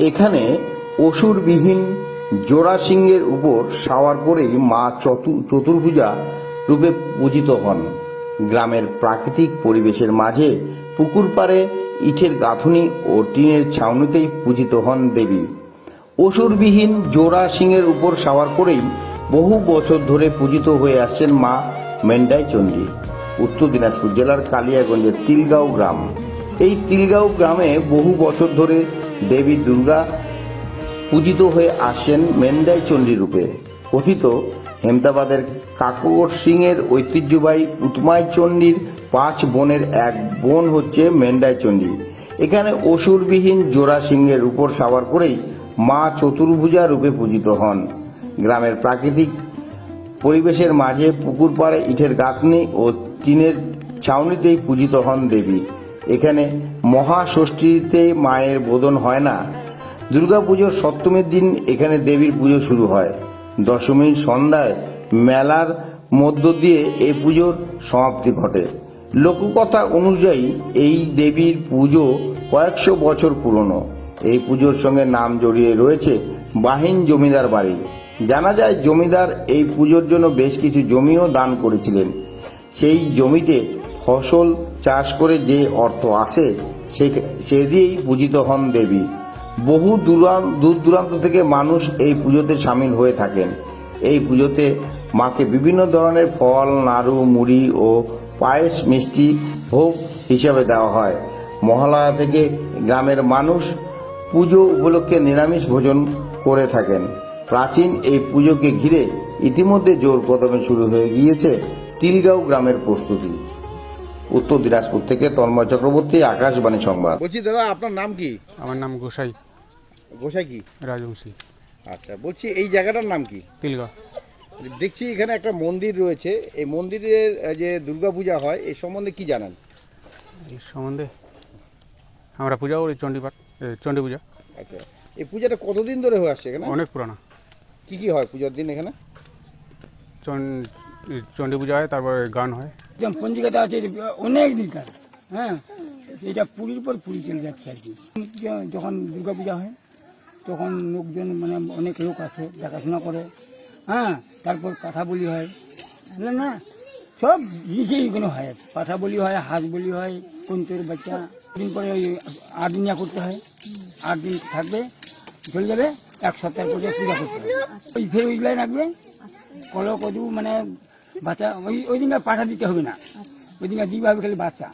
এখানে অসুরবিহীন জোড়া সিংহের উপর সাওয়ার করেই মা চতুর্ভুজা রূপে পূজিত হন। গ্রামের প্রাকৃতিক পরিবেশের মাঝে পুকুর পাড়ে ইটের গাঁথুনি ও টিনের ছাউনিতেই পূজিত হন দেবী। অসুরবিহীন জোড়া সিংহের উপর সাওয়ার করেই বহু বছর ধরে পূজিত হয়ে আসছেন মা মেন্ডাই চণ্ডী। উত্তর দিনাজপুর জেলার কালিয়াগঞ্জের তিলগাঁও গ্রাম। এই তিলগাঁও গ্রামে বহু বছর ধরে দেবী দুর্গা পূজিত হয়ে আসছেন মেন্ডাই চণ্ডী রূপে। কথিত হেমতাবাদের কাকর সিংয়ের ঐতিহ্যবাহী উতমাই চণ্ডীর 5 বোনের এক বোন হচ্ছে মেন্ডাই চণ্ডী। এখানে অসুরবিহীন জোড়া সিংহের উপর সাওয়ার করেই মা চতুর্ভুজা রূপে পূজিত হন। গ্রামের প্রাকৃতিক পরিবেশের মাঝে পুকুর পাড়ে ইটের গাঁথনি ও টিনের ছাউনিতেই পূজিত হন দেবী। এখানে মহাষষ্ঠীতে মায়ের বোধন হয় না। দুর্গাপুজোর সপ্তমীর দিন এখানে দেবীর পুজো শুরু হয়। দশমীর সন্ধ্যায় মেলার মধ্য দিয়ে এই পুজোর সমাপ্তি ঘটে। লোককথা অনুযায়ী এই দেবীর পুজো কয়েকশো বছর পুরনো। এই পুজোর সঙ্গে নাম জড়িয়ে রয়েছে বাহিন জমিদার বাড়ির। জানা যায় জমিদার এই পুজোর জন্য বেশ কিছু জমিও দান করেছিলেন। সেই জমিতে ফসল চাষ করে যে অর্থ আসে সে দিয়েই পূজিত হন দেবী। বহু দূর দূরান্ত থেকে মানুষ এই পুজোতে সামিল হয়ে থাকেন। এই পুজোতে মাকে বিভিন্ন ধরনের ফল, নাড়ু, মুড়ি ও পায়েস, মিষ্টি ভোগ হিসাবে দেওয়া হয়। মহালয়া থেকে গ্রামের মানুষ পুজো উপলক্ষে নিরামিষ ভোজন করে থাকেন। প্রাচীন এই পুজোকে ঘিরে ইতিমধ্যে জোর কদমে শুরু হয়ে গিয়েছে তিলগাঁও গ্রামের প্রস্তুতি। উত্তর দিনাজপুর থেকে তন্ময় চক্রবর্তী, আকাশবাণী সংবাদ। বলছি দাদা, আপনার নাম কি? আমার নাম গোসাই। গোসাই কি? রাজবংশী। আচ্ছা, বলছি এই জায়গাটার নাম কি? তিলগাঁও। দেখছি এখানে একটা মন্দির রয়েছে। এই মন্দিরের যে দুর্গাপূজা হয় এই সম্বন্ধে কি জানেন? এই সম্বন্ধে আমরা পূজা করি চণ্ডী পূজা। আচ্ছা, এই পূজাটা কতদিন ধরে হয়ে আসছে এখানে? অনেক পুরানো। কি কি হয় পূজার দিন এখানে? চণ্ডী পূজা হয়, তারপরে গান হয়। পঞ্জিকাতে আছে অনেক দিনকার। হ্যাঁ, এটা পুরীর পর পুরী চলে যাচ্ছে আর কি। যখন দুর্গাপূজা হয় তখন লোকজন মানে অনেক লোক আসে, দেখাশোনা করে। হ্যাঁ, তারপর কাঁথা বলি হয়, বুঝলেন না? সব জিনিসই এখানে হয়। পাঠা বলি হয়, হাঁস বলি হয়, কোনটোর বাচ্চা। দিন পরে ওই 8 দিন করতে হয়। 8 দিন থাকবে, চলে যাবে। 1 সপ্তাহ পরে পূজা করতে হয়। ওই ফের ওইগুলাই রাখবে। কদু মানে বাচ্চা ওই দিনটা পাঠা দিতে হবে না, ওই দিনটা দিতে হবে খালি বাচ্চা।